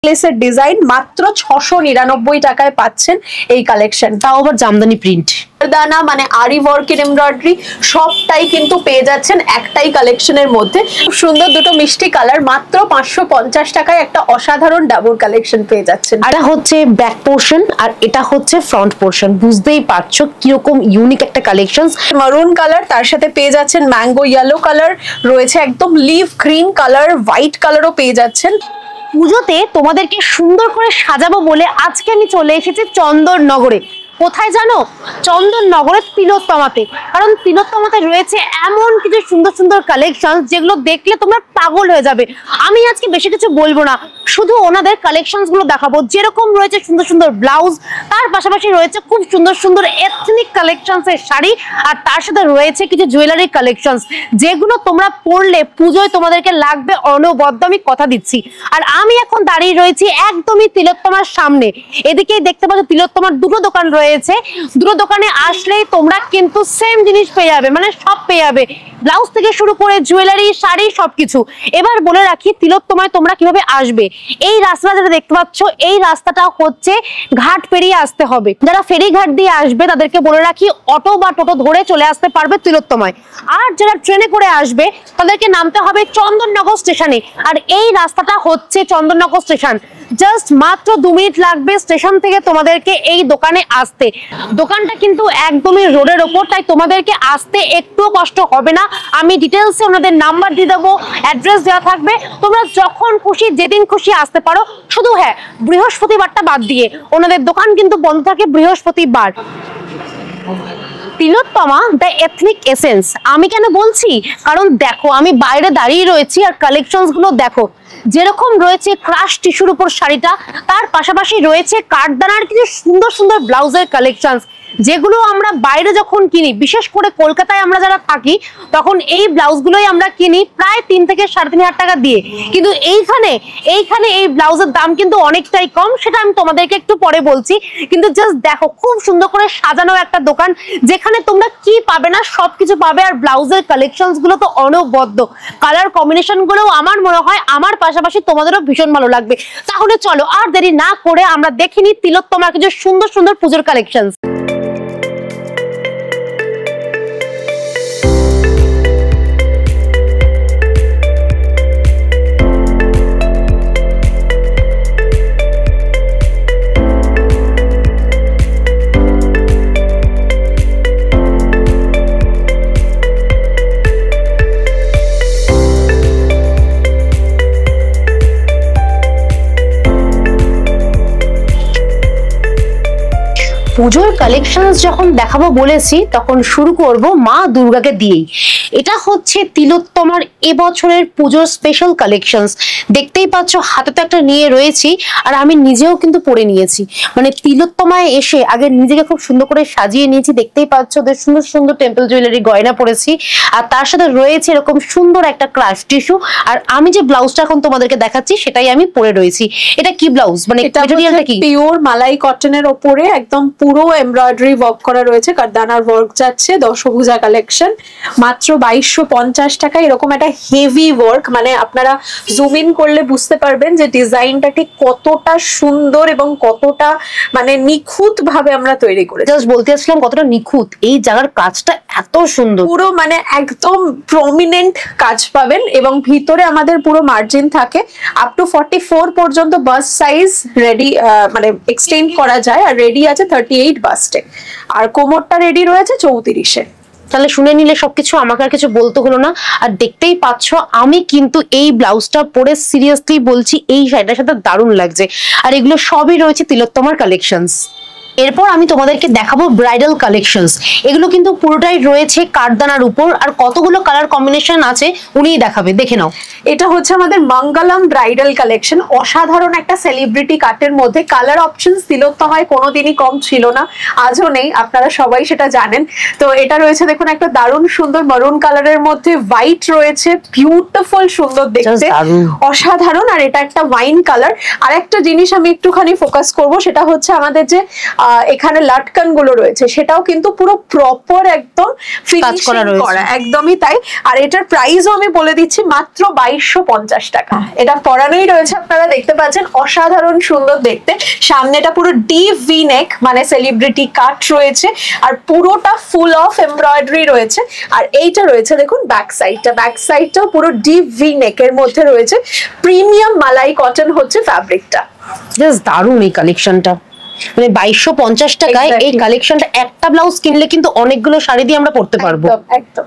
নেকলেসের design মাত্র 699 টাকায় পাচ্ছেন এই কালেকশন, তাও আবার জামদানি প্রিন্ট দানা মানে আরি ওয়ার্কের এমব্রয়ডারি সবটাই কিন্তু পেয়ে যাচ্ছেন একটাই কালেকশনের মধ্যে। খুব সুন্দর দুটো মিষ্টি কালার মাত্র 550 টাকায় একটা অসাধারণ ডাবল কালেকশন পেয়ে যাচ্ছেন। আর এটা হচ্ছে ব্যাক পোর্শন আর এটা হচ্ছে ফ্রন্ট পোর্শন, বুঝতেই পারছো কিরকম ইউনিক একটা কালেকশন। মারুন কালার, তার সাথে পেয়ে যাচ্ছেন ম্যাঙ্গো ইয়েলো কালার, রয়েছে একদম লিভ গ্রিন কালার, হোয়াইট কালারও পেয়ে যাচ্ছেন। পুজোতে তোমাদেরকে সুন্দর করে সাজাবো বলে আজকে আমি চলে এসেছি চন্দননগরে। কোথায় জানো? চন্দননগরের তিলোত্তমাতে। কারণ তিলোত্তমাতে রয়েছে এমন কিছু সুন্দর সুন্দর কালেকশন যেগুলো দেখলে তোমরা পাগল হয়ে যাবে। আমি আজকে বেশি কিছু বলবো না, শুধু ওনাদের কালেকশন গুলো দেখাবো। যেরকম রয়েছে সুন্দর সুন্দর ব্লাউজ, তার পাশাপাশি রয়েছে খুব সুন্দর সুন্দর এথনিক কালেকশনস এর শাড়ি, আর তার সাথে রয়েছে কিছু জুয়েলারি কালেকশনস যেগুলো তোমরা পরলে পুজোয় তোমাদেরকে লাগবে অনবদ্য, আমি কথা দিচ্ছি। আর আমি এখন দাঁড়িয়ে রয়েছি একদমই তিলোত্তমার সামনে। এদিকেই দেখতে পাচ্ছ তিলোত্তমার দুটো দোকান রয়েছে। দুটো দোকানে আসলেই তোমরা কিন্তু সেম জিনিস পেয়ে যাবে, মানে সব পেয়ে যাবে, ব্লাউজ থেকে শুরু করে জুয়েলারি, শাড়ি, সবকিছু। এবার বলে রাখি তিলোত্তমায় তোমরা কিভাবে আসবে। এই রাস্তাটা যেটা দেখতে পাচ্ছ, এই রাস্তাটা হচ্ছে ঘাট পেরিয়ে আসতে হবে। যারা ফেরিঘাট দিয়ে আসবে তাদেরকে বলে রাখি অটো বা টোটো ধরে চলে আসতে পারবে তিলোত্তমায়। আর যারা ট্রেনে করে আসবে তাদেরকে নামতে হবে চন্দননগর স্টেশনে। আর এই রাস্তাটা হচ্ছে চন্দননগর স্টেশন। জাস্ট মাত্র 2 মিনিট লাগবে স্টেশন থেকে তোমাদেরকে এই দোকানে আসতে। দোকানটা কিন্তু একদমই রোডের ওপর, তাই তোমাদেরকে আসতে একটু কষ্ট হবে না। আমি ডিটেলসে ওনাদের নাম্বার দিয়ে দেবো, অ্যাড্রেস দেওয়া থাকবে। তোমরা যখন খুশি যেদিন খুশি আসতে পারো, শুধু হ্যাঁ বৃহস্পতিবারটা বাদ দিয়ে। ওনাদের দোকান কিন্তু বন্ধ থাকে বৃহস্পতিবার। তিলোত্তমা দ্য এথনিক এসেন্স আমি কেন বলছি, কারণ দেখো আমি বাইরে দাঁড়িয়ে রয়েছি আর কালেকশনস গুলো দেখো। যেরকম রয়েছে ক্রাশ টিস্যুর উপর শাড়িটা, তার পাশাপাশি রয়েছে কাঠদানার কিছু সুন্দর সুন্দর ব্লাউজের কালেকশনস যেগুলো আমরা বাইরে যখন কিনি, বিশেষ করে কলকাতায় আমরা যারা থাকি, তখন এই ব্লাউজগুলোই আমরা কিনি প্রায় 3 থেকে 3.5 টাকা দিয়ে। কিন্তু এইখানে এই ব্লাউজের দাম কিন্তু অনেকটাই কম, সেটা আমি তোমাদেরকে একটু পরে বলছি। কিন্তু জাস্ট দেখো খুব সুন্দর করে সাজানো একটা দোকান, যেখানে তোমরা কি পাবে না সবকিছু পাবে। আর ব্লাউজের কালেকশনস গুলো তো অনবদ্য, কালার কম্বিনেশন গুলো আমার মনে হয় আমার পাশাপাশি তোমাদেরও ভীষণ ভালো লাগবে। তাহলে চলো আর দেরি না করে আমরা দেখিনি তিলোত্তমার কিছু সুন্দর সুন্দর পুজোর কালেকশন। পুজোর কালেকশনস যখন দেখাবো বলেছি, তখন শুরু করব মা দুর্গাকে দিয়েই। এটা হচ্ছে তিলোত্তমার এবছরের পুজোর স্পেশাল কালেকশনস। দেখতেই পাচ্ছ হাতে তো একটা নিয়ে রয়েছি, আর আমি নিজেও কিন্তু পরে নিয়েছি। মানে তিলোত্তমায় এসে আগে নিজেকে খুব সুন্দর করে সাজিয়ে নিয়েছি। দেখতেই পাচ্ছ ওদের সুন্দর সুন্দর টেম্পল জুয়েলারি গয়না পরেছি, আর তার সাথে রয়েছে এরকম সুন্দর একটা ক্রাশ টিস্যু। আর আমি যে ব্লাউজটা এখন তোমাদেরকে দেখাচ্ছি সেটাই আমি পরে রয়েছি। এটা কি ব্লাউজ, মানে ম্যাটেরিয়ালটা কি? পিওর মালাই কটনের ওপরে একদম পুরো এমব্রয়ডারি ওয়ার্ক করা রয়েছে, কারদানার ওয়ার্ক যাচ্ছে। দশভুজা কালেকশন মাত্র 2250 টাকা। এরকম একটা হেভি ওয়ার্ক, মানে আপনারা জুম ইন করলে বুঝতে পারবেন যে ডিজাইনটা ঠিক কতটা সুন্দর এবং কতটা মানে নিখুঁত ভাবে আমরা তৈরি করেছি। জাস্ট বলতে আসলাম কতটা নিখুঁত, এই জায়গার কাজটা এত সুন্দর, পুরো মানে একদম প্রমিনেন্ট কাজ পাবেন। এবং ভিতরে আমাদের পুরো মার্জিন থাকে, আপ টু 44 পর্যন্ত বাস সাইজ রেডি, মানে এক্সটেন্ড করা যায়। আর রেডি আছে 38 বাস্টে, আর কোমরটা রেডি রয়েছে 34-এ। তাহলে শুনে নিলে সবকিছু, আমাকে আর কিছু বলতে হলো না। আর দেখতেই পাচ্ছ আমি কিন্তু এই ব্লাউজটা পরে সিরিয়াসলি বলছি এই শাড়িটার সাথে দারুণ লাগছে। আর এগুলো সবই রয়েছে তিলোত্তমার কালেকশনস। এরপর আমি তোমাদেরকে দেখাবো ব্রাইডাল কালেকশনস। এগুলো কিন্তু পুরোটাই রয়েছে কাঠদানার উপর, আর কতগুলো কালার কম্বিনেশন আছে উনিই দেখাবে, দেখে নাও। এটা হচ্ছে আমাদের মঙ্গলম ব্রাইডাল কালেকশন, অসাধারণ একটা সেলিব্রিটি কাটের মধ্যে। কালার অপশনস তিলোত্তমায় কোনোদিনই কম ছিল না, আজও নেই, আপনারা সবাই সেটা জানেন। তো এটা রয়েছে দেখুন একটা দারুণ সুন্দর মারুন কালারের মধ্যে, হোয়াইট রয়েছে, বিউটিফুল সুন্দর দেখতে, অসাধারণ। আর এটা একটা ওয়াইন কালার। আর একটা জিনিস আমি একটুখানি ফোকাস করব, সেটা হচ্ছে আমাদের যে এখানে লাটকান গুলো রয়েছে সেটাও কিন্তু পুরো প্রপার একদম ফিনিশিং করা, একদমই তাই। আর এটার প্রাইসও আমি বলে দিচ্ছি মাত্র 2250 টাকা। এটা পরানোই রয়েছে, আপনারা দেখতে পাচ্ছেন, অসাধারণ সুন্দর দেখতে। সামনেটা পুরো ডিপ ভি নেক, মানে সেলিব্রিটি কাট রয়েছে, আর পুরোটা ফুল অফ এমব্রয়ডারি রয়েছে। আর এইটা রয়েছে দেখুন ব্যাক সাইডটাও পুরো ডিপ ভি নেকের মধ্যে রয়েছে। প্রিমিয়াম মালাই কটন হচ্ছে ফ্যাব্রিকটা। জাস্ট দারুণ এই কালেকশনটা, মানে 2250 টাকায় এই কালেকশনটা একটা ব্লাউজ কিনলে কিন্তু অনেকগুলো শাড়ি দিয়ে আমরা পরতে পারবো। একদম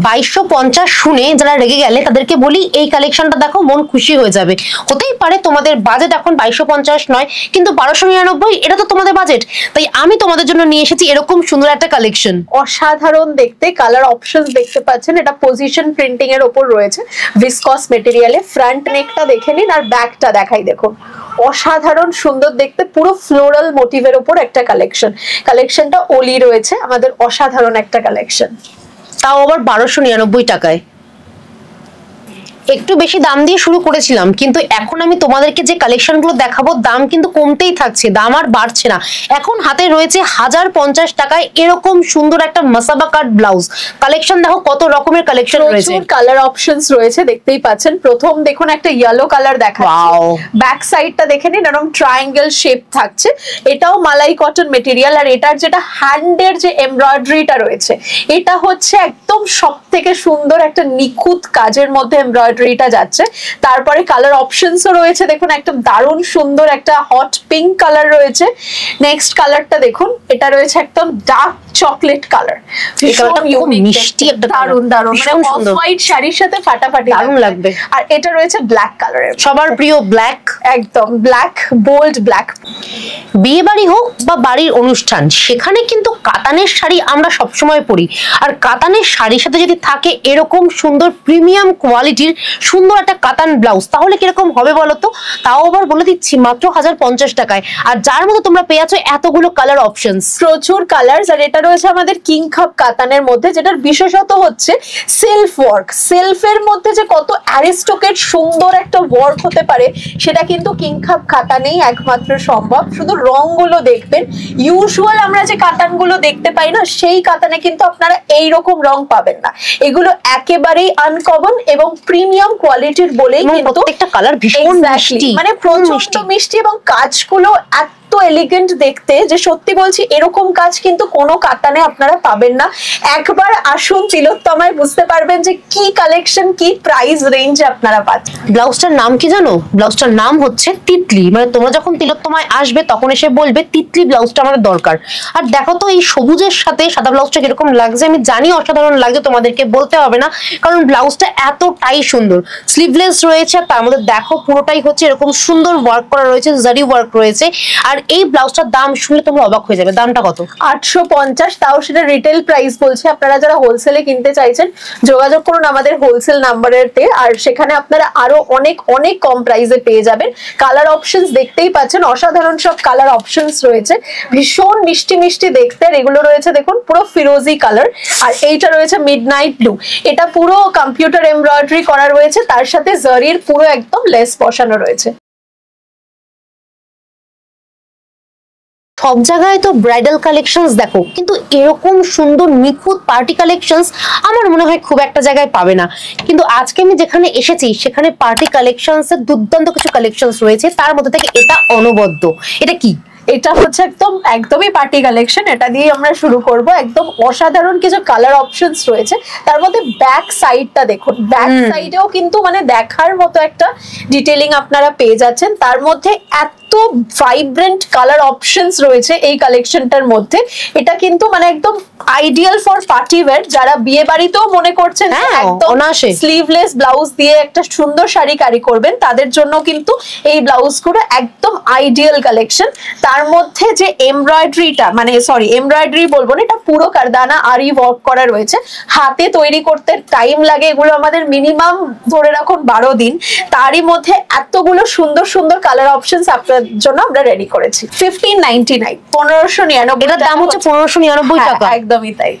2250 শুনে যারা রেগে গেলে তাদেরকে বলি এই কালেকশনটা দেখো, মন খুশি হয়ে যাবে। হতেই পারে তোমাদের বাজেট এখন 2250 নয়, কিন্তু 1299 এটা তো তোমাদের বাজেট, তাই আমি তোমাদের জন্য নিয়ে এসেছি এরকম সুন্দর একটা কালেকশন। অসাধারণ দেখতে, কালার অপশনস দেখতে পাচ্ছেন। এটা পজিশন প্রিন্টিং এর উপর রয়েছে, ভিসকস মেটেরিয়ালে। ফ্রন্ট নেকটা দেখে নিন, আর ব্যাকটা দেখাই দেখুন, অসাধারণ সুন্দর দেখতে, পুরো ফ্লোরাল মোটিভের উপর একটা কালেকশনটা ওলি রয়েছে আমাদের, অসাধারণ একটা কালেকশন, তাও আবার 1299 টাকায়। একটু বেশি দাম দিয়ে শুরু করেছিলাম, কিন্তু এখন আমি তোমাদেরকে যে কালেকশনগুলো দেখাবো দাম কিন্তু কমতেই থাকছে, দাম আর বাড়ছে না। এখন হাতে রয়েছে 1050 টাকায় এরকম সুন্দর একটা মাসাবা কাট ব্লাউজ কালেকশন। দেখো কত রকমের কালেকশন রয়েছে, কালার অপশনস রয়েছে, দেখতেই পাচ্ছেন। প্রথম দেখুন একটা ইয়েলো কালার দেখাচ্ছি, ব্যাক সাইডটা দেখে নিন, এরকম ট্রায়াঙ্গেল শেপ থাকছে। এটাও মালাই কটন মেটেরিয়াল, আর এটার যেটা হ্যান্ডের যে এমব্রয়ডারিটা রয়েছে এটা হচ্ছে একদম সবথেকে সুন্দর একটা নিখুঁত কাজের মধ্যে এমব্রয়ডারি যাচ্ছে। তারপরে কালার অপশনসও রয়েছে, দেখুন একদম দারুণ সুন্দর একটা হট পিঙ্ক কালার রয়েছে। নেক্সট কালারটা দেখুন, এটা রয়েছে একদম ডার্ক চকলেট কালার, মিষ্টি একটা দারুণ মানে অফ হোয়াইট শাড়ির সাথে ফাটাফাটি দারুণ লাগবে। আর এটা রয়েছে ব্ল্যাক কালারের, সবার প্রিয় ব্ল্যাক, একদম ব্ল্যাক, বোল্ড ব্ল্যাক। বিয়ে বাড়ি হোক বা বাড়ির অনুষ্ঠান, সেখানে কিন্তু কাতানের শাড়ি আমরা সবসময় পরি, আর কাতানের শাড়ির সাথে যদি থাকে এরকম সুন্দর প্রিমিয়াম কোয়ালিটির সুন্দর একটা কাতান ব্লাউজ, তাহলে কিরকম হবে বলতো? তাও আবার বলে দিচ্ছি মাত্র 1050 টাকায়, আর যার মধ্যে তোমরা পেয়ে যাচ্ছ এতগুলো কালার অপশনস, প্রচুর কালার। আর এটা রয়েছে আমাদের কিং খাপ কাতানের মধ্যে, যেটার বিশেষত হচ্ছে সেলফ ওয়ার্ক। সেলফের মধ্যে যে কত অ্যারিস্টোকেট সুন্দর একটা ওয়ার্ক হতে পারে সেটা কিন্তু কিং খাপ কাতানেই একমাত্র সম্ভব। শুধু রংগুলো দেখবেন, ইউজুয়াল আমরা যে কাতানগুলো দেখতে পাই না, সেই কাতানে কিন্তু আপনারা এইরকম রং পাবেন না। এগুলো একেবারেই আনকমন এবং প্রিমিয়াম কোয়ালিটির বলেই কিন্তু প্রত্যেকটা কালার ভীষণ মিষ্টি, মানে প্রচন্ড মিষ্টি, এবং কাজগুলো এত এলিগেন্ট দেখতে যে সত্যি বলছি এরকম কাজ কিন্তু কোনো কাতানে আপনারা পাবেন না। একবার আসুন তিলোত্তমায়, বুঝতে পারবেন যে কি কালেকশন, কি প্রাইস রেঞ্জ আপনারা পাচ্ছেন। ব্লাউজটার নাম কি জানো? ব্লাউজটার নাম হচ্ছে তিতলি। মানে তোমরা যখন তিলোত্তমায় আসবে তখন এসে বলবে তিতলি ব্লাউজটা আমার দরকার। আর দেখো তো এই সবুজের সাথে সাদা ব্লাউজটা কিরকম লাগছে। আমি জানি অসাধারণ লাগছে, তোমাদেরকে বলতে হবে না, কারণ ব্লাউজটা এতটাই সুন্দর। স্লিভলেস রয়েছে, তার মধ্যে দেখো পুরোটাই হচ্ছে এরকম সুন্দর ওয়ার্ক করা রয়েছে, জারি ওয়ার্ক রয়েছে। আর এই ব্লাউজটার দাম শুনলে তোমরা অবাক হয়ে যাবে। দামটা কত? 850, তাও সেটা রিটেল প্রাইস বলছে। আপনারা যারা হোলসেলে কিনতে চাইছেন যোগাযোগ করুন আমাদের হোলসেল নাম্বারেতে, আর সেখানে আপনারা আরো অনেক অনেক কম প্রাইসে পেয়ে যাবেন। কালার অপশনস দেখতেই পাচ্ছেন, অসাধারণ সব কালার অপশনস রয়েছে, ভীষণ মিষ্টি মিষ্টি দেখতে। আর এগুলো রয়েছে দেখুন পুরো ফিরোজি কালার, আর এইটা রয়েছে মিডনাইট ব্লু। এটা পুরো কম্পিউটার এমব্রয়ডারি করা রয়েছে, তার সাথে জারির পুরো একদম লেস বসানো রয়েছে। সব জায়গায় তো ব্রাইডাল কালেকশনস দেখো, কিন্তু এরকম সুন্দর নিখুঁত পার্টি কালেকশনস আমার মনে হয় খুব একটা জায়গায় পাবে না। কিন্তু আজকে আমি যেখানে এসেছি সেখানে পার্টি কালেকশনস এর দুর্দান্ত কিছু কালেকশনস রয়েছে, তার মধ্যে থেকে এটা অনবদ্য। এটা কি? এটা হচ্ছে একদমই পার্টি কালেকশন, এটা দিয়ে আমরা শুরু করব। একদম অসাধারণ কিছু কালার অপশনস রয়েছে, তার মধ্যে ব্যাক সাইডটা দেখুন, ব্যাক সাইডেও কিন্তু মানে দেখার মতো একটা ডিটেইলিং আপনারা পেয়ে যাচ্ছেন। তার মধ্যে এত ভাইব্রেন্ট কালার অপশনস রয়েছে এই কালেকশনটার মধ্যে। এটা কিন্তু মানে একদম আইডিয়াল ফর পার্টি ওয়্যার, যারা বিয়ে বাড়িতেও মনে করছেন একদম স্লিভলেস ব্লাউজ দিয়ে একটা সুন্দর শাড়ি ক্যারি করবেন, তাদের জন্য কিন্তু এই ব্লাউজগুলো একদম আইডিয়াল কালেকশন। তার মধ্যে যে এমব্রয়ডারিটা, মানে সরি এমব্রয়ডারি বলবো না, এটা পুরো কারদানা আরি ওয়ার্ক করা রয়েছে। হাতে তৈরি করতে টাইম লাগে, এগুলো আমাদের মিনিমাম ধরে রাখুন 12 দিন। তারই মধ্যে এতগুলো সুন্দর সুন্দর কালার অপশনস আপনার জন্য আমরা রেডি করেছি। 1599, 1599। এটার দাম হচ্ছে 1599 টাকা। একদমই তাই।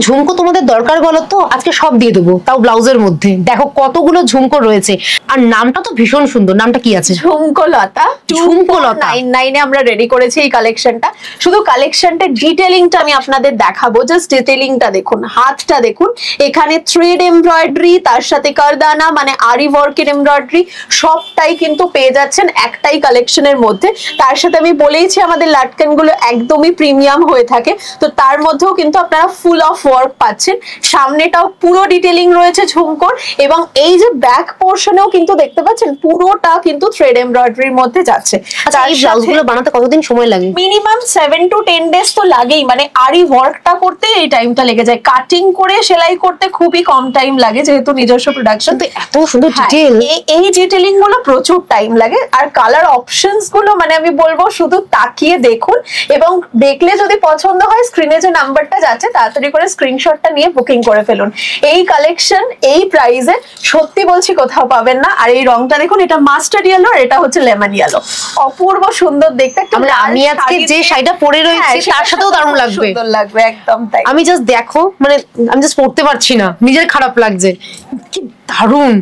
ঝুমকো তোমাদের দরকার বলো তো? আজকে সব দিয়ে দেবো, তাও ব্লাউজের মধ্যে। দেখো কতগুলো ঝুমকো রয়েছে, আর নামটা তো ভীষণ সুন্দর। নামটা কি আছে? ঝুমকো লতা। 2499 আমরা রেডি করে করেছি এই কালেকশনটা। শুধু কালেকশনটা ডিটেলিংটা আমি আপনাদের দেখাবো, জাস্ট ডিটেলিংটা দেখুন, হাতটা দেখুন, এখানে থ্রেড এমব্রয়ডারি, তার সাথে কারদানা মানে আরি ওয়ার্কের এমব্রয়ডারি, সবটাই কিন্তু পেয়ে যাচ্ছেন একটাই কালেকশনের মধ্যে। তার সাথে আমি বলেইছি আমাদের লাটকান গুলো একদমই প্রিমিয়াম হয়ে থাকে, তো তার মধ্যেও কিন্তু আপনারা ফুল অফ ওয়ার্ক পাচ্ছেন। সামনেটাও পুরো ডিটেলিং রয়েছে ঝুমকোর, এবং এই যে ব্যাক পোর্শনেও কিন্তু দেখতে পাচ্ছেন পুরোটা কিন্তু থ্রেড এমব্রয়ডারির মধ্যে যাচ্ছে। আচ্ছা, এই ব্লাউজগুলো বানাতে কতদিন সময় লাগে? মিনিমাম 7 to 10 ডেজ তো লাগেই, মানে আরি ওয়ার্কটা করতে এই টাইমটা লেগে যায়, কাটিং করে সেলাই করতে খুবই কম টাইম লাগে যেহেতু নিজস্ব প্রোডাকশন। তো এত সুন্দর ডিটেল, এই ডিটেলিং গুলো প্রচুর টাইম লাগে। আর কালার অপশনস গুলো মানে আমি বলবো শুধু তাকিয়ে দেখুন, এবং দেখলে যদি পছন্দ হয় স্ক্রিনে যে নাম্বারটা যাচ্ছে তাড়াতাড়ি করে স্ক্রিনশটটা নিয়ে বুকিং করে ফেলুন। এই কালেকশন এই প্রাইসে সত্যি বলছি কোথাও পাবেন না। আর এই রংটা দেখুন, এটা মাস্টার্ড ইয়েলো আর এটা হচ্ছে লেমন ইয়েলো, অপূর্ব সুন্দর দেখতে। আমি আজকে যে শাড়িটা পরে রয়েছে তার সাথেও দারুণ লাগবে, সুন্দর লাগবে, একদম তাই। আমি জাস্ট দেখো, মানে আমি জাস্ট পড়তে পারছি না, নিজের খারাপ লাগছে, কি দারুণ।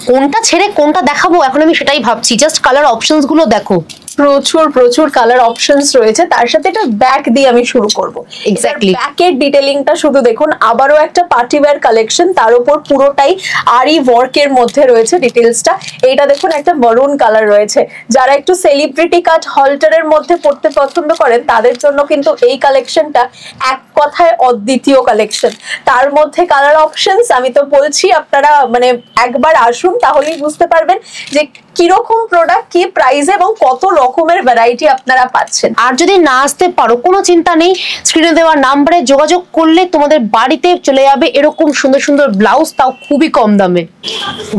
কোনটা ছেড়ে কোনটা দেখাবো এখন আমি সেটাই ভাবছি, জাস্ট কালার অপশনস গুলো দেখো, প্রচুর প্রচুর কালার অপশনস রয়েছে। তার সাথে এটা ব্যাক দিয়ে আমি শুরু করব। এক্স্যাক্টলি, ব্যাকের ডিটেইলিংটা শুধু দেখুন, আবারও একটা পার্টি ওয়্যার কালেকশন, তার উপর পুরোটাই আরি ওয়ার্কের মধ্যে রয়েছে ডিটেইলসটা। এইটা দেখুন একটা মারুন কালার রয়েছে, যারা একটু সেলিব্রিটি কাট হলটারের মধ্যে পড়তে পছন্দ করেন তাদের জন্য কিন্তু এই কালেকশনটা এক কথায় অদ্বিতীয় কালেকশন। তার মধ্যে কালার অপশনস আমি তো বলছি আপনারা মানে একবার আসুন তাহলেই বুঝতে পারবেন যে কিরকম প্রোডাক্ট, কি প্রাইস এবং কত রকমের ভ্যারাইটি আপনারা পাচ্ছেন। আর যদি না আসতে পারো কোনো চিন্তা নেই, স্ক্রিনে দেওয়া নাম্বারে যোগাযোগ করলে তোমাদের বাড়িতে চলে যাবে এরকম সুন্দর সুন্দর ব্লাউজ, তাও খুবই কম দামে।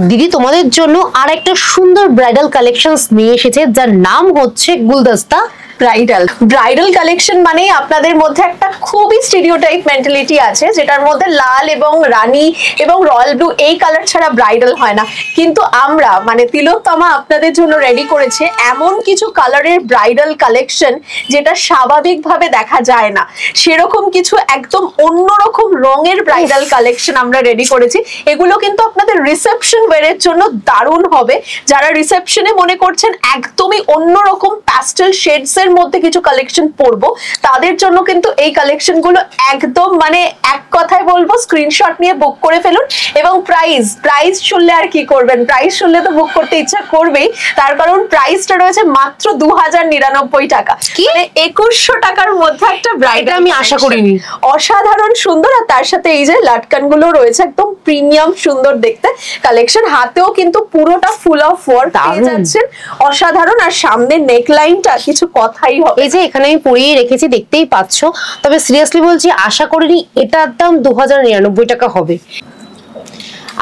দিদি তোমাদের জন্য আর একটা সুন্দর ব্রাইডাল কালেকশনস নিয়ে এসেছে, যার নাম হচ্ছে গুলদস্তা ব্রাইডাল কালেকশন। মানে আপনাদের মধ্যে একটা খুবই স্টেরিওটাইপ মেন্টালিটি আছে, যেটার মধ্যে লাল এবং রানী এবং রয়্যাল ব্লু এই কালার ছাড়া ব্রাইডাল হয় না, কিন্তু আমরা মানে তিলোত্তমা আপনাদের জন্য রেডি করেছে এমন কিছু কালারের ব্রাইডাল কালেকশন যেটা স্বাভাবিকভাবে দেখা যায় না, সেরকম কিছু একদম অন্যরকম রঙের ব্রাইডাল কালেকশন আমরা রেডি করেছি। এগুলো কিন্তু আপনাদের রিসেপশন ওয়্যারের জন্য দারুণ হবে। যারা রিসেপশনে মনে করছেন একদমই অন্যরকম প্যাস্টেল শেডস এর মধ্যে কিছু কালেকশন পরবো, তাদের জন্য কিন্তু এই কালেকশন গুলো একদম মানে এক কথায় বলবো স্ক্রিনশট নিয়ে বুক করে ফেলুন। এবং প্রাইস শুনলে আর কি করবেন, প্রাইস শুনলে তো বুক করতে ইচ্ছা করবেই, তার কারণ প্রাইসটা রয়েছে মাত্র 2099 টাকা, মানে 2100 টাকার মধ্যে একটা ব্রাইডাল। আমি আশা করিনি, অসাধারণ সুন্দর। আর তার সাথে এই যে লাটকান গুলো রয়েছে একদম প্রিমিয়াম সুন্দর দেখতে কালেকশন, হাতেও কিন্তু পুরোটা ফুল অফ ওয়ার্ক পেয়ে যাচ্ছেন, অসাধারণ। আর সামনের নেক লাইনটা কিছু কথাই হবে। এই যে এখানে আমি পরিয়ে রেখেছি দেখতেই পাচ্ছ, তবে সিরিয়াসলি বলছি আশা করিনি এটার দাম 2099 টাকা হবে।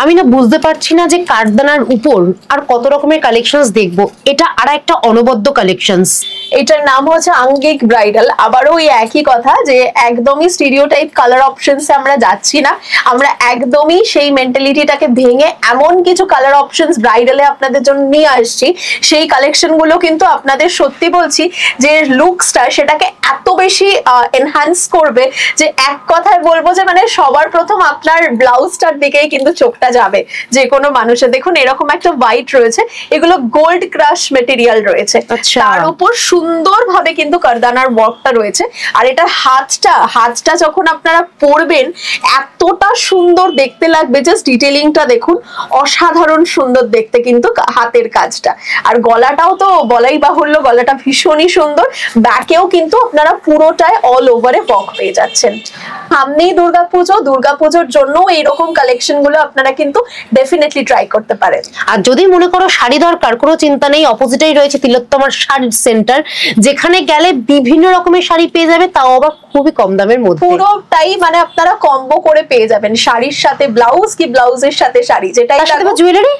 আমি না বুঝতে পারছি না যে কাঠদানার উপর আর কত রকমের কালেকশনস দেখবো, এটা আর একটা অনবদ্য কালেকশনস। এটার নাম হচ্ছে আঙ্গিক ব্রাইডাল। আবারও ওই একই কথা যে একদমই স্টিরিওটাইপ কালার অপশনস আমরা যাচ্ছি না, আমরা একদমই সেই মেন্টালিটিটাকে ভেঙে এমন কিছু কালার অপশনস ব্রাইডালে আপনাদের জন্য নিয়ে আসছি, সেই কালেকশন গুলো কিন্তু আপনাদের সত্যি বলছি যে লুকসটা সেটাকে এত বেশি এনহ্যান্স করবে যে এক কথায় বলবো যে মানে সবার প্রথম আপনার ব্লাউজটার দিকেই কিন্তু চোখটা যাবে যে কোনো মানুষের। দেখুন এরকম একটা হোয়াইট রয়েছে, এগুলো গোল্ড ক্রাশ মেটেরিয়াল রয়েছে, তার উপর সুন্দরভাবে কিন্তু কারদানার ওয়ার্কটা রয়েছে। আর এটার হাতটা যখন আপনারা পরবেন এতটা সুন্দর দেখতে লাগবে, জাস্ট ডিটেইলিংটা দেখুন, অসাধারণ সুন্দর দেখতে কিন্তু হাতের কাজটা। আর গলাটাও তো বলাই বাহুল্য, গলাটা ভীষণই সুন্দর। ব্যাকেও কিন্তু আপনারা পুরোটায় অল ওভারে ওয়ার্ক পেয়ে যাচ্ছেন। সামনেই দুর্গাপুজোর জন্য এইরকম কালেকশন গুলো আপনারা কিন্তু ডেফিনেটলি ট্রাই করতে পারেন। আর যদি মনে করো শাড়ি দরকার, কোনো চিন্তা নেই, অপোজিটেই রয়েছে তিলোত্তমার শাড়ির সেন্টার, যেখানে গেলে বিভিন্ন রকমের শাড়ি পেয়ে যাবে, তাও আবার খুবই কম দামের মধ্যে। পুরোটাই মানে আপনারা কম্বো করে পেয়ে যাবেন, শাড়ির সাথে ব্লাউজ কি ব্লাউজের সাথে শাড়ি, যেটাই জুয়েলারি,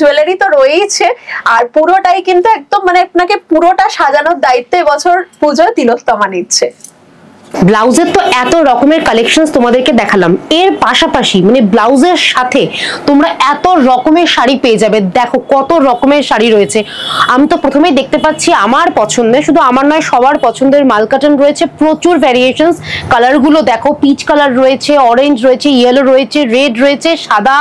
জুয়েলারি তো রয়েছে। আর পুরোটাই কিন্তু একদম মানে আপনাকে পুরোটা সাজানোর দায়িত্ব এবছর পুজোয় তিলোত্তমা নিচ্ছে। ব্লাউজের তো এত রকমের কালেকশন তোমাদেরকে দেখালাম, এর পাশাপাশি মানে ব্লাউজের সাথে তোমরা এত রকমের শাড়ি পেয়ে যাবে। দেখো কত রকমের শাড়ি রয়েছে। আমি তো প্রথমেই দেখতে পাচ্ছি আমার পছন্দের, শুধু আমার নয় সবার পছন্দের মাল কাটন রয়েছে, প্রচুর ভ্যারিয়েশনস। কালার গুলো দেখো, পিচ কালার রয়েছে, অরেঞ্জ রয়েছে, ইয়েলো রয়েছে, রেড রয়েছে, সাদা,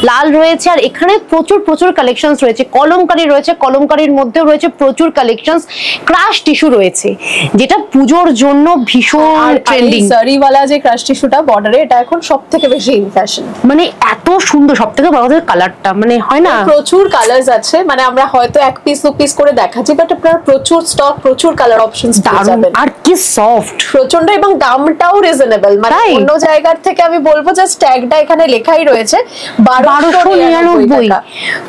লাল রয়েছে। আর এখানে প্রচুর প্রচুর কালেকশনস রয়েছে। কলমকারি রয়েছে, কলমকারির মধ্যেও রয়েছে প্রচুর কালেকশনস। ক্রাশ টিস্যু রয়েছে, যেটা পুজোর জন্য ভীষণ ট্রেন্ডিং। সারিওয়ালা যে ক্রাশ টিস্যুটা বর্ডারে, এটা এখন সবথেকে বেশি ইন ফ্যাশন। মানে এত সুন্দর, সবথেকে বড় কথা কালারটা, মানে হয় না, প্রচুর কালারস আছে। মানে আমরা হয়তো এক পিস দু পিস করে দেখাচ্ছি, বাট আপনারা প্রচুর স্টক, প্রচুর কালার অপশনস পেয়ে যাবেন। আর কি সফট, প্রচন্ড, এবং দামটাও রিজনেবল। মানে অন্য জায়গার থেকে আমি বলবো জাস্ট ট্যাগটা এখানে লেখাই রয়েছে 1299 টাকা।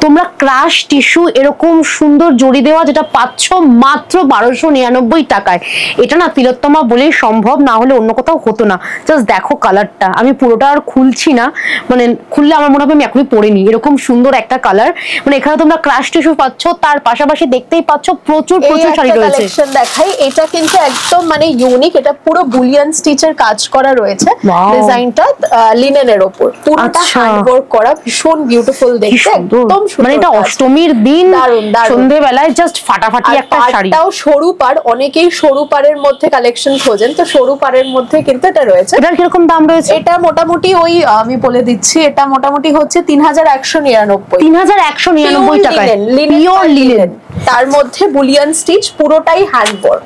তোমরা ক্রাশ টিস্যু এরকম সুন্দর জড়ি দেওয়া যেটা পাচ্ছ মাত্র 1299 টাকায়। এটা না তিলোত্তমা বলেই সম্ভব, না হলে অন্য কোথাও হতো না। জাস্ট দেখো কালারটা, আমি পুরোটা আর খুলছি না, মানে খুললে আমার মনে হবে আমি এখনই পরে নি, এরকম সুন্দর একটা কালার। মানে এখানে তোমরা ক্রাশ টিস্যু পাচ্ছ, তার পাশাপাশি দেখতেই পাচ্ছ প্রচুর প্রচুর শাড়ি রয়েছে। কালেকশন দেখাই, এটা কিন্তু একদম মানে ইউনিক। এটা পুরো বুলিয়ান স্টিচের কাজ করা রয়েছে। ডিজাইনটা লিনেনের উপর পুরোটা হ্যান্ডওয়ার্ক করা, ভীষণ বিউটিফুল দেখতে, একদম সুন্দর। মানে এটা অষ্টমীর দিন সন্ধ্যেবেলায় জাস্ট ফাটাফাটি একটা শাড়ি। তাও সরু পাড়, অনেকেই সরু পাড়ের মধ্যে কালেকশন খোঁজেন, তো সরু পাড়ের মধ্যে কিন্তু এটা রয়েছে। এটার কিরকম দাম রয়েছে? এটা মোটামুটি ওই আমি বলে দিচ্ছি, এটা মোটামুটি হচ্ছে 3199। 3199 টাকায় পিওর লিনেন, তার মধ্যে বুলিয়ান স্টিচ, পুরোটাই হ্যান্ডওয়ার্ক।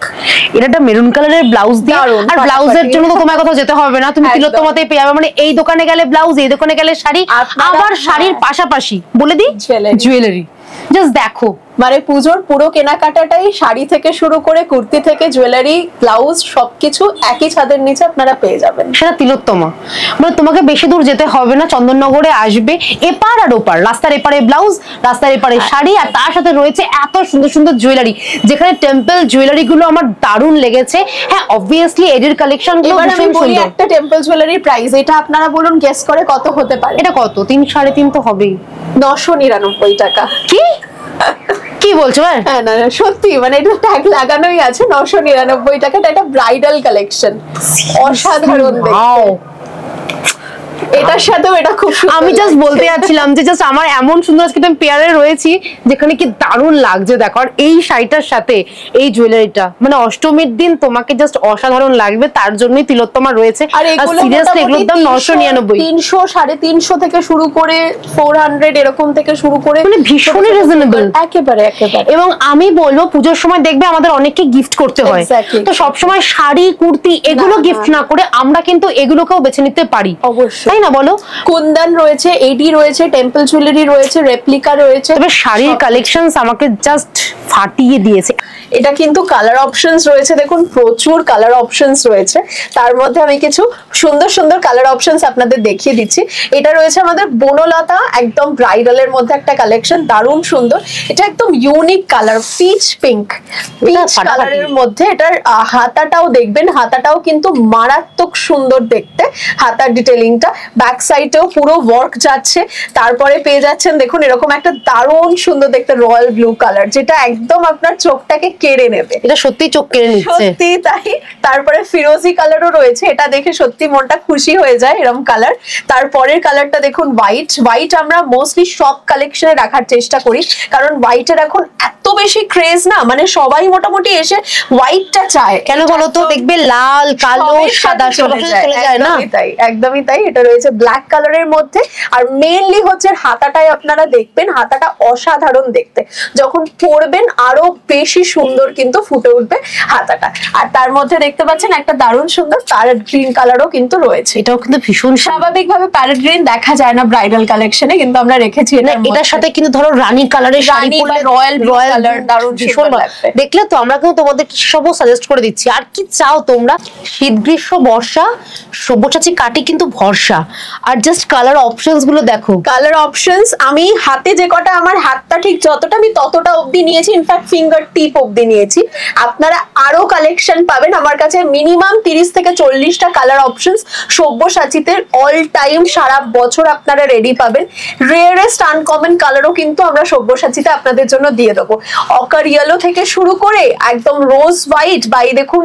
এটা একটা মেরুন কালারের ব্লাউজ দিয়ে, আর ব্লাউজের জন্য তো তোমার কোথাও যেতে হবে না, তুমি তিলোত্তমাতেই পেয়ে যাবে। মানে এই দোকানে গেলে ব্লাউজ, এই দোকানে গেলে শাড়ি, আবার শাড়ির পাশাপাশি বলে দিই জুয়েলারি। জাস্ট দেখো, মানে পুজোর পুরো কেনাকাটাটাই শাড়ি থেকে শুরু করে কুর্তি থেকে জুয়েলারি, ব্লাউজ, সবকিছু একই ছাদের নিচে আপনারা পেয়ে যাবেন। সেটা তিলোত্তমা, মানে তোমাকে বেশি দূর যেতে হবে না, চন্দননগরে আসবে, এপার আর ওপার, রাস্তার এপারে ব্লাউজ, রাস্তার এপারে শাড়ি, আর তার সাথে রয়েছে এত সুন্দর সুন্দর জুয়েলারি, যেখানে টেম্পল জুয়েলারি গুলো আমার দারুণ লেগেছে। হ্যাঁ অবভিয়াসলি এডের কালেকশন গুলো ভীষণ সুন্দর। একটা টেম্পল জুয়েলারির প্রাইস, এটা আপনারা বলুন গেস করে কত হতে পারে? এটা কত? 3 3.5 তো হবেই। 999 টাকা। কি কি বলছো? হ্যাঁ না সত্যি, মানে এটা ট্যাগ লাগানোই আছে। 999 টাকা। এটা ব্রাইডাল কালেকশন, অসাধারণ দেখতে। এটার সাথেও এটা খুব সুন্দর। আমি জাস্ট বলতে যাচ্ছিলাম যে জাস্ট আমার এমন সুন্দর আজকে আমি পেয়ারে রয়েছি যেখানে কি দারুণ লাগছে দেখো। আর এই শাড়িটার সাথে এই জুয়েলারিটা, মানে অষ্টমীর দিন তোমাকে জাস্ট অসাধারণ লাগবে, তার জন্যই তিলোত্তমা রয়েছে। আর সিরিয়াসলি এগুলোর দাম 999, 300, 350 থেকে শুরু করে 400 এরকম থেকে শুরু করে, মানে ভীষণই রিজনেবল, একেবারে একেবারে। এবং আমি বলবো পুজোর সময় দেখবে আমাদের অনেককে গিফট করতে হয়, তো সবসময় শাড়ি কুর্তি এগুলো গিফট না করে আমরা কিন্তু এগুলোকেও বেছে নিতে পারি, অবশ্যই, তাই না বলো? কুন্দন রয়েছে, এডি রয়েছে, টেম্পল জুয়েলারি রয়েছে, রেপ্লিকা রয়েছে। তবে শাড়ির কালেকশনস আমাকে জাস্ট ফাটিয়ে দিয়েছে। এটা কিন্তু কালার অপশনস রয়েছে, দেখুন প্রচুর কালার অপশনস রয়েছে। তার মধ্যে আমি কিছু সুন্দর সুন্দর কালার অপশনস আপনাদের দেখিয়ে দিচ্ছি। এটা রয়েছে আমাদের বনলতা, একদম ব্রাইডালের মধ্যে একটা কালেকশন, দারুণ সুন্দর। এটা একদম unique colour, peach pink, peach কালারের মধ্যে। এটার হাতাটাও দেখবেন, হাতাটাও কিন্তু মারাত্মক সুন্দর দেখতে, হাতার ডিটেলিংটা। ব্যাক সাইডেও পুরো ওয়ার্ক যাচ্ছে। তারপরে পেয়ে যাচ্ছেন দেখুন এরকম একটা দারুণ সুন্দর দেখতে রয়্যাল ব্লু কালার, যেটা একদম আপনার চোখটাকে কেড়ে নেবে। এটা সত্যি চোখ কেড়ে নিচ্ছে, সত্যি তাই। তারপরে ফিরোজি কালারও রয়েছে, এটা দেখে সত্যি মনটা খুশি হয়ে যায়, এরকম কালার। তারপরের কালারটা দেখুন হোয়াইট। হোয়াইট আমরা মোস্টলি সব কালেকশনে রাখার চেষ্টা করি, কারণ হোয়াইটের এখন এত বেশি ক্রেজ না, মানে সবাই মোটামুটি এসে হোয়াইটটা চায়। কেন বলতো? দেখবে লাল কালো সাদা চলে যায় না? তাই, একদমই তাই। এটা রয়েছে ব্ল্যাক কালারের মধ্যে। আর মেইনলি হচ্ছে হাতাটাই আপনারা দেখবেন, হাতাটা অসাধারণ দেখতে, যখন পরবেন আরো বেশি সুন্দর কিন্তু ফুটে উঠবে হাতাটা। আর তার মধ্যে দেখতে পাচ্ছেন একটা দারুণ সুন্দর প্যারেট গ্রিন কালারও কিন্তু রয়েছে। এটাও কিন্তু ভীষণ স্বাভাবিকভাবে প্যারেট গ্রিন দেখা যায় না ব্রাইডাল কালেকশনে, কিন্তু আমরা রেখেছি। এটার সাথে কিন্তু ধরো রানী কালারের শাড়ি পরলে রয়্যাল কালার দারুণ ভীষণ লাগবে। দেখলে তো, আমরা কিন্তু তোমাদের সবও সাজেস্ট করে দিচ্ছি। আর কি চাও তোমরা? শীত গ্রীষ্ম বর্ষা সব্যসাচী কাটি কিন্তু ভরসা। আর জাস্ট কালার অপশনস গুলো দেখো, কালার অপশনস আমি হাতে যে কটা, আমার হাতটা ঠিক যতটা আমি ততটা অবধি নিয়েছি, ইনফ্যাক্ট ফিঙ্গার টিপ অবধি অব্দি নিয়েছি, আপনারা আরো কালেকশন পাবেন আমার কাছে। মিনিমাম 30 থেকে 40টা কালার অপশনস সব্যসাচীতে অল টাইম সারা বছর আপনারা রেডি পাবেন। রেয়ারেস্ট আনকমন কালারও কিন্তু আমরা সব্যসাচীতে আপনাদের জন্য দিয়ে দেবো। অকার ইয়েলো থেকে শুরু করে একদম রোজ হোয়াইট, বাই দেখুন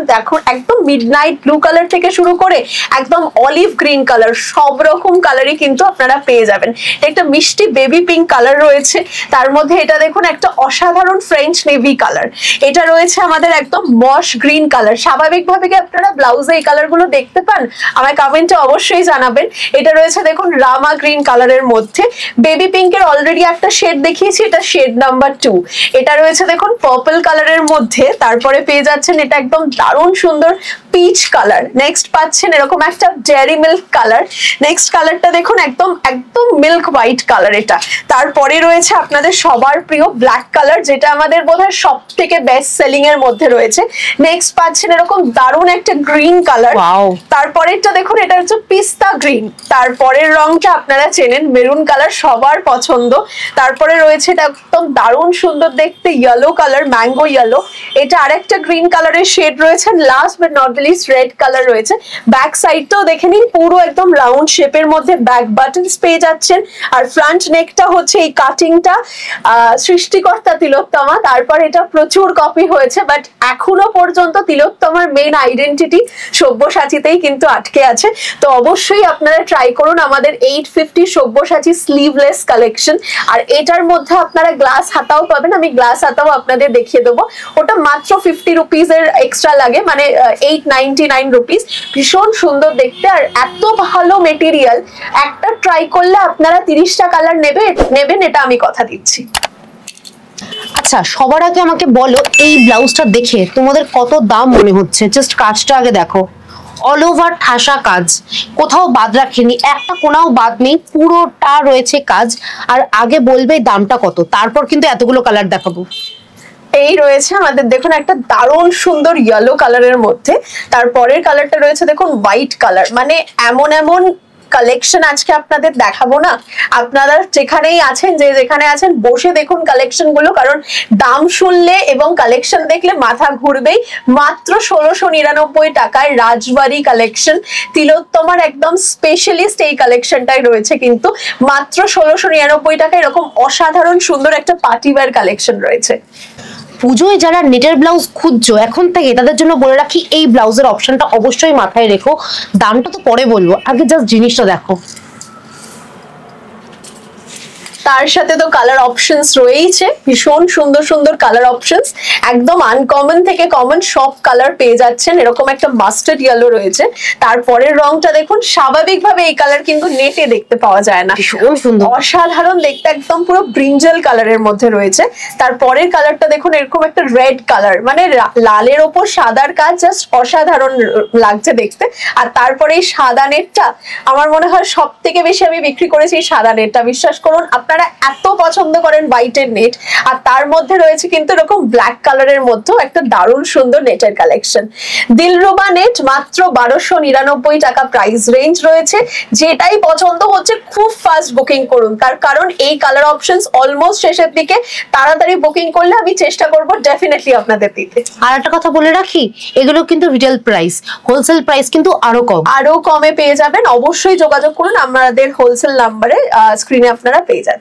একদম মিডনাইট ব্লু কালার থেকে শুরু করে একদম অলিভ গ্রিন কালার, সব রকম কালারই কিন্তু আপনারা পেয়ে যাবেন। একটা মিষ্টি বেবি পিঙ্ক কালার রয়েছে, তার মধ্যে এটা দেখুন একটা অসাধারণ ফ্রেঞ্চ নেভি কালার, এটা রয়েছে আমাদের একদম মশ গ্রিন কালার। স্বাভাবিকভাবে কি আপনারা ব্লাউজে এই কালার গুলো দেখতে পান? আমায় কমেন্টে অবশ্যই জানাবেন। এটা রয়েছে দেখুন রামা গ্রিন কালারের মধ্যে, বেবি পিঙ্কের অলরেডি একটা শেড দেখিয়েছি, এটা শেড নাম্বার 2। এটা রয়েছে দেখুন পার্পল কালারের মধ্যে, তারপরে পেয়ে যাচ্ছেন এটা একদম দারুণ সুন্দর পিচ কালার। নেক্সট পাচ্ছেন এরকম একটা ডেয়ারি মিল্ক কালার। নেক্সট কালারটা দেখুন একদম মিল্ক হোয়াইট কালার এটা। তারপরে রয়েছে আপনাদের সবার প্রিয় ব্ল্যাক কালার, যেটা আমাদের বোধহয় সব থেকে বেস্ট সেলিং এর মধ্যে রয়েছে। নেক্সট পাচ্ছেন এরকম দারুণ একটা গ্রিন কালার। তারপরেরটা দেখুন এটা হচ্ছে পিস্তা গ্রিন। তারপরের রংটা আপনারা চেনেন, মেরুন কালার সবার পছন্দ। তারপরে রয়েছে এটা একদম দারুণ সুন্দর দেখতে ইয়েলো কালার, ম্যাঙ্গো ইয়েলো। এটা আরেকটা গ্রিন কালারের শেড রয়েছে। Last but not list red colour রয়েছে। ব্যাক সাইডটাও দেখে নিন, পুরো একদম রাউন্ড শেপের মধ্যে ব্যাক বাটনস পেয়ে যাচ্ছেন। আর ফ্রন্ট নেকটা হচ্ছে এই কাটিংটা সৃষ্টিকর্তা তিলোত্তমা। তারপর এটা প্রচুর কপি হয়েছে, বাট এখনো পর্যন্ত তিলোত্তমার মেন আইডেন্টিটি সব্যসাচীতেই কিন্তু আটকে আছে। তো অবশ্যই আপনারা ট্রাই করুন আমাদের 850 সব্যসাচী স্লিভলেস কালেকশন। আর এটার মধ্যে আপনারা গ্লাস হাতাও পাবেন, আমি গ্লাস হাতাও আপনাদের দেখিয়ে দেবো। ওটা মাত্র 50 রুপিজের এক্সট্রা লাগে, মানে 899 রুপিস। ভীষণ সুন্দর দেখতে আর এত ভালো মেটেরিয়াল, একটা ট্রাই করলে আপনারা 30টা কালার নেবেন, এটা আমি কথা দিচ্ছি। আচ্ছা, সবার আগে আমাকে বলো এই ব্লাউজটা দেখে তোমাদের কত দাম মনে হচ্ছে? জাস্ট কাজটা আগে দেখো, অল ওভার ঠাসা কাজ, কোথাও বাদ রাখেনি, একটা কোনাও বাদ নেই, পুরোটা রয়েছে কাজ। আর আগে বলবে দামটা কত, তারপর কিন্তু এতগুলো কালার দেখাবো। এই রয়েছে আমাদের দেখুন একটা দারুণ সুন্দর ইয়েলো কালারের মধ্যে, তারপরের কালারটা রয়েছে দেখুন হোয়াইট কালার। মানে এমন কালেকশন আজকে আপনাদের দেখাবো না, আপনারা যেখানেই আছেন, যেখানে আছেন বসে দেখুন কালেকশন গুলো, কারণ দাম শুনলে এবং কালেকশন দেখলে মাথা ঘুরবেই। মাত্র 1699 টাকায় রাজবাড়ি কালেকশন, তিলোত্তমার একদম স্পেশালিস্ট এই কালেকশনটাই রয়েছে কিন্তু মাত্র 1699 টাকায়। এরকম অসাধারণ সুন্দর একটা পার্টি ওয়্যার কালেকশন রয়েছে। পুজোয় যারা নেটের ব্লাউজ খুঁজছো এখন থেকে, তাদের জন্য বলে রাখি এই ব্লাউজের অপশনটা অবশ্যই মাথায় রেখো। দামটা তো পরে বলবো, আগে জাস্ট জিনিসটা দেখো। তার সাথে তো কালার অপশনস রয়েছে, ভীষণ সুন্দর সুন্দর কালার অপশনস, একদম আনকমন থেকে কমন সব কালার পেয়ে যাচ্ছেন। এরকম একটা মাস্টার্ড ইয়েলো রয়েছে, তারপরের রংটা দেখুন। স্বাভাবিকভাবে এই কালার কিন্তু নেটে দেখতে পাওয়া যায় না, ভীষণ সুন্দর অসাধারণ দেখতে, একদম পুরো ব্রিঞ্জাল কালারের মধ্যে রয়েছে। তারপরের কালারটা দেখুন এরকম একটা রেড কালার, মানে লালের ওপর সাদার কাজ, জাস্ট অসাধারণ লাগছে দেখতে। আর তারপরে এই সাদা নেটটা আমার মনে হয় সব থেকে বেশি আমি বিক্রি করেছি এই সাদা নেটটা, বিশ্বাস করুন। আপনারা এত পছন্দ করেন হোয়াইটের নেট, আর তার মধ্যে রয়েছে কিন্তু এরকম ব্ল্যাক কালারের মধ্যেও একটা দারুণ সুন্দর নেটের কালেকশন। দিলরুবা নেট মাত্র 1299 টাকা প্রাইস রেঞ্জ রয়েছে। যেটাই পছন্দ হচ্ছে খুব ফাস্ট বুকিং করুন, তার কারণ এই কালার অপশনস অলমোস্ট শেষের দিকে। তাড়াতাড়ি বুকিং করলে আমি চেষ্টা করব ডেফিনেটলি আপনাদের দিতে। আর একটা কথা বলে রাখি, এগুলো কিন্তু রিটেল প্রাইস, হোলসেল প্রাইস কিন্তু আরো কমে পেয়ে যাবেন। অবশ্যই যোগাযোগ করুন, আমাদের হোলসেল নাম্বারে স্ক্রিনে আপনারা পেয়ে যাচ্ছেন।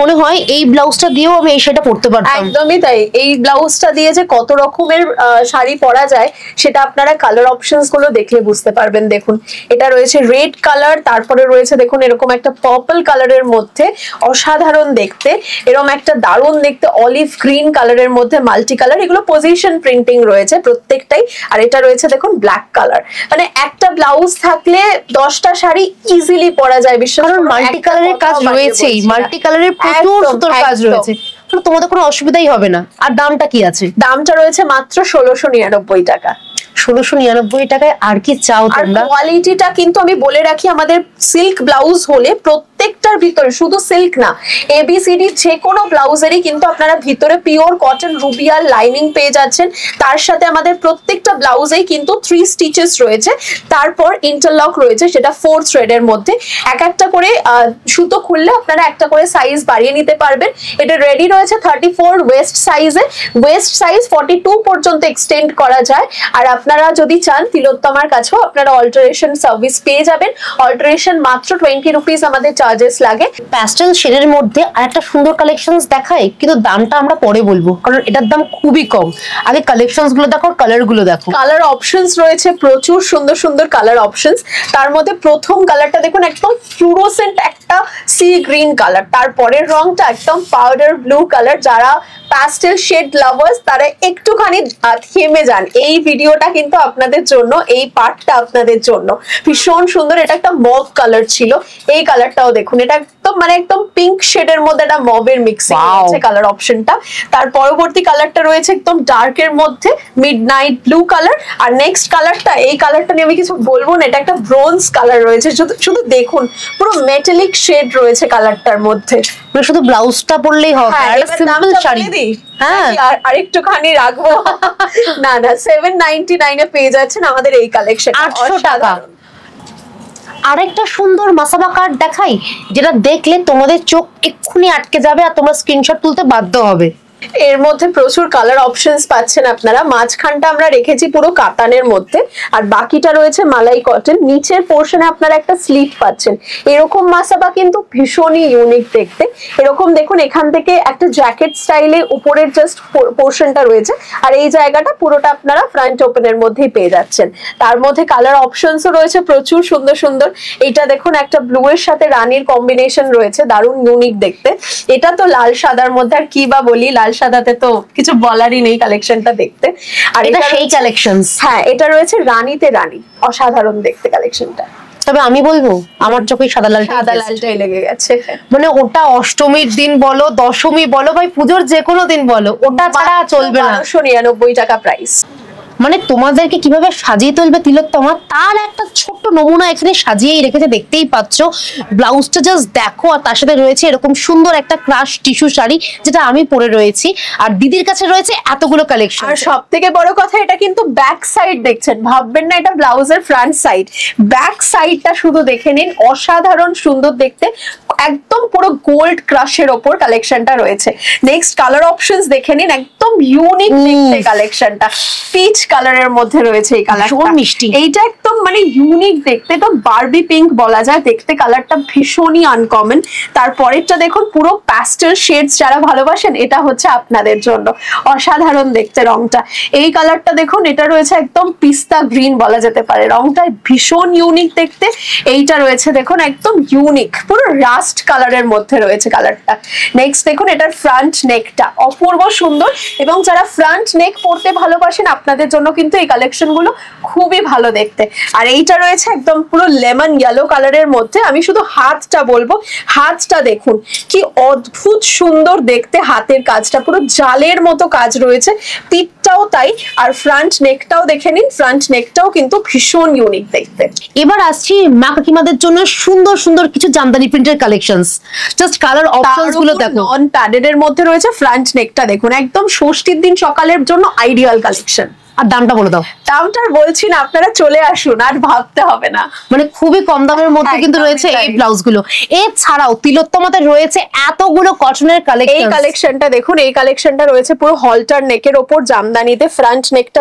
মনে হয় এই ব্লাউজটা দিয়েও আমি এই শাড়িটা পরতে পারতাম। একদমই তাই, এই ব্লাউজটা দিয়ে যে কত রকমের শাড়ি পরা যায় সেটা আপনারা কালার অপশনস গুলো দেখলে বুঝতে পারবেন। দেখুন এটা রয়েছে রেড কালার, তারপরে রয়েছে দেখুন এরকম একটা পার্পল কালারের মধ্যে অসাধারণ দেখতে, এরকম একটা দারুণ দেখতে অলিভ গ্রিন কালারের মধ্যে মাল্টি কালার, এগুলো পজিশন প্রিন্টিং রয়েছে প্রত্যেকটাই। আর এটা রয়েছে দেখুন ব্ল্যাক কালার, মানে একটা ব্লাউজ থাকলে 10টা শাড়ি ইজিলি পরা যায়। বিশেষ করে মাল্টি কালারের কাজ রয়েছেই, মাল্টি কালারের প্রচুর সুন্দর কাজ রয়েছে, তোমাদের কোনো অসুবিধাই হবে না। আর দামটা কি আছে? দামটা রয়েছে মাত্র 1699 টাকা। 1699 টাকায় আর কি চাও তোমরা? কোয়ালিটিটা কিন্তু আমি বলে রাখি, আমাদের সিল্ক ব্লাউজ হলে প্রত্যেক প্রত্যেকটার ভিতরে শুধু সিল্ক না, এবিসিডি যে কোনো ব্লাউজেরই কিন্তু আপনারা ভিতরে পিওর কটন রুবিয়াল লাইনিং পেয়ে যাচ্ছেন। তার সাথে আমাদের প্রত্যেকটা ব্লাউজেই কিন্তু 3 স্টিচেস রয়েছে, তারপর ইন্টারলক রয়েছে, সেটা 4 থ্রেডের মধ্যে। এক একটা করে সুতো খুললে আপনারা একটা করে সাইজ বাড়িয়ে নিতে পারবেন। এটা রেডি রয়েছে 34 ওয়েস্ট সাইজে, ওয়েস্ট সাইজ 42 পর্যন্ত এক্সটেন্ড করা যায়। আর আপনারা যদি চান তিলোত্তমার কাছেও আপনারা অল্টারেশন সার্ভিস পেয়ে যাবেন। অল্টারেশন মাত্র 20 রুপিস আমাদের চার্জেস লাগে। প্যাস্টেল শেডের মধ্যে আরেকটা সুন্দর কালেকশনস দেখাই, কিন্তু দামটা আমরা পরে বলবো কারণ এটার দাম খুবই কম। আগে কালেকশনস গুলো দেখো, কালার গুলো দেখো। কালার অপশনস রয়েছে প্রচুর সুন্দর সুন্দর কালার অপশনস। তার মধ্যে প্রথম কালারটা দেখুন একদম ফ্লুরোসেন্ট একটা সি গ্রিন কালার, তারপরের রংটা একদম পাউডার ব্লু কালার। যারা প্যাস্টেল শেড লাভার্স তারা একটুখানি থেমে যান, এই ভিডিওটা কিন্তু আপনাদের জন্য, এই পার্টটা আপনাদের জন্য ভীষণ সুন্দর। এটা একটা মভ কালার ছিল, এই কালারটাও দেখুন, এটা একদম মানে একদম পিঙ্ক শেডের মধ্যে একটা মবের মিক্সিং আছে কালার অপশনটা। তার পরবর্তী কালারটা রয়েছে একদম ডার্কের মধ্যে মিডনাইট ব্লু কালার। আর নেক্সট কালারটা, এই কালারটা নিয়ে আমি কিছু বলবো না, এটা একটা ব্রোঞ্জ কালার রয়েছে। শুধু দেখুন পুরো মেটালিক শেড রয়েছে কালারটার মধ্যে। শুধু ব্লাউজটা পরলেই হবে, আর সিম্পল শাড়ি। হ্যাঁ, আর একটুখানি রাখবো না না, 799 এ পেয়ে যাচ্ছেন আমাদের এই কালেকশন, 800 টাকা। আরেকটা সুন্দর মাসাবা কাট দেখাই, যেটা দেখলে তোমাদের চোখ এক্ষুনি আটকে যাবে আর তোমরা স্ক্রিনশট তুলতে বাধ্য হবে। এর মধ্যে প্রচুর কালার অপশনস পাচ্ছেন আপনারা। মাঝখানটা আমরা রেখেছি পুরো কাতানের মধ্যে, আর বাকিটা রয়েছে মালাই কটন। নিচের পোর্শনে আপনারা একটা স্লিট পাচ্ছেন। এরকম মাসাবা কিন্তু ভীষণই ইউনিক দেখতে। এরকম দেখুন, এখান থেকে একটা জ্যাকেট স্টাইলে উপরের জাস্ট পোর্শনটা রয়েছে, আর এই জায়গাটা পুরোটা আপনারা ফ্রন্ট ওপেনের মধ্যেই পেয়ে যাচ্ছেন। তার মধ্যে কালার অপশনসও রয়েছে প্রচুর সুন্দর সুন্দর। এটা দেখুন একটা ব্লু এর সাথে রানীর কম্বিনেশন রয়েছে, দারুণ ইউনিক দেখতে। এটা তো লাল সাদার মধ্যে আর কি বা বলি, লাল সাদাতে তো কিছু বলারই নেই কালেকশনটা দেখতে। আর এটা সেই কালেকশনস। হ্যাঁ, এটা রয়েছে রানীতে রানী, অসাধারণ দেখতে কালেকশনটা। তবে আমি বলবো আমার চোখে সাদা লালটাই লেগে গেছে। মানে ওটা অষ্টমীর দিন বলো, দশমী বলো, ভাই পুজোর যে কোনো দিন বলো, ওটা ছাড়া চলবে না। 1299 টাকা প্রাইস। মানে তোমাদেরকে কিভাবে সাজিয়ে তুলবে তিলোত্তমা তার একটা ছোট্ট নমুনা এখানে সাজিয়েই রেখেছে, দেখতেই পাচ্ছ। ব্লাউজটা জাস্ট দেখো, আর তার সাথে রয়েছে এরকম সুন্দর একটা ক্রাশ টিস্যু শাড়ি, যেটা আমি পরে রয়েছি। আর দিদির কাছে রয়েছে এতগুলো কালেকশন। আর সব থেকে বড় কথা, এটা কিন্তু ব্যাক সাইড দেখছেন, ভাববেন না এটা ব্লাউজের ফ্রন্ট সাইড। ব্যাক সাইডটা শুধু দেখে নিন, অসাধারণ সুন্দর দেখতে, একদম পুরো গোল্ড ক্রাশের ওপর কালেকশনটা রয়েছে। নেক্সট কালার অপশনস দেখে নিন, একদম ইউনিক দেখতে কালেকশনটা। পিচ কালারের মধ্যে রয়েছে এই কালারটা, মিষ্টি। এইটা একদম মানে ইউনিক দেখতে, তো বারবি পিঙ্ক বলা যায় দেখতে। কালারটা ভীষণই আনকমন। তারপরেরটা দেখুন পুরো প্যাস্টেল শেডস, যারা ভালোবাসেন এটা হচ্ছে আপনাদের জন্য। অসাধারণ দেখতে রংটা। এই কালারটা দেখুন, এটা রয়েছে একদম পিস্তা গ্রিন বলা যেতে পারে, রংটা ভীষণ ইউনিক দেখতে। এইটা রয়েছে দেখুন একদম ইউনিক, পুরো রাস্ট কালারের মধ্যে রয়েছে কালারটা। নেক্সট দেখুন, এটার ফ্রন্ট নেকটা অপূর্ব সুন্দর, এবং যারা ফ্রন্ট নেক পরতে ভালোবাসেন আপনাদের জন্য কিন্তু এই কালেকশন গুলো খুবই ভালো দেখতে। আর এইটা রয়েছে একদম পুরো লেমন ইয়েলো কালারের মধ্যে। আমি শুধু হাতটা বলবো, হাতটা দেখুন কি অদ্ভুত সুন্দর দেখতে, হাতের কাজটা পুরো জালের মতো কাজ রয়েছে, পিঠটাও তাই। আর ফ্রন্ট নেকটাও দেখে নিন, ফ্রন্ট নেকটাও কিন্তু ভীষণ ইউনিক দেখতে। এবার আসছি মা কাকিমাদের জন্য সুন্দর সুন্দর কিছু জামদানি প্রিন্টের কালেকশনস। জাস্ট কালার অপশনস গুলো দেখো। নন প্যাডেড এর মধ্যে রয়েছে, ফ্রন্ট নেকটা দেখুন একদম ষষ্ঠীর দিন সকালের জন্য আইডিয়াল কালেকশন। আর দামটা বলে দাও। দামটা আর বলছি না, আপনারা চলে আসুন, আর ভাবতে হবে না। মানে খুবই কম দামের মধ্যে কিন্তু রয়েছে এই ব্লাউজ গুলো। এছাড়াও তিলোত্তমাতে রয়েছে এতগুলো কটনের কালেকশন। এই কালেকশনটা দেখুন, এই কালেকশনটা রয়েছে পুরো হলটার নেকের ওপর জামদানিতে, ফ্রন্ট নেকটা।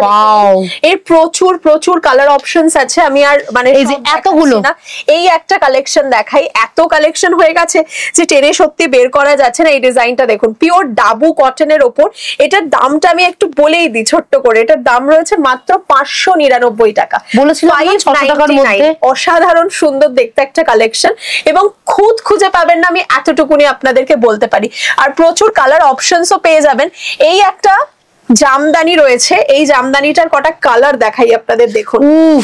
এর প্রচুর প্রচুর কালার অপশনস আছে, আমি আর মানে এই যে এতগুলো না, এই একটা কালেকশন দেখাই, এত কালেকশন হয়ে গেছে যে টেনে সত্যি বের করা যাচ্ছে না। এই ডিজাইনটা দেখুন, পিওর ডাবু কটনের ওপর। এটার দামটা আমি একটু বলেই দিই ছোট্ট করে, এটার দাম রয়েছে মাত্র 599 টাকা। বলেছিলাম 600 টাকার মধ্যে। অসাধারণ সুন্দর দেখতে একটা কালেকশন, এবং খুদ খুঁজে পাবেন না, আমি এতটুকুনি আপনাদেরকে বলতে পারি। আর প্রচুর কালার অপশনসও পেয়ে যাবেন। এই একটা জামদানি রয়েছে, এই জামদানিটার কটা কালার দেখাই আপনাদের, দেখুন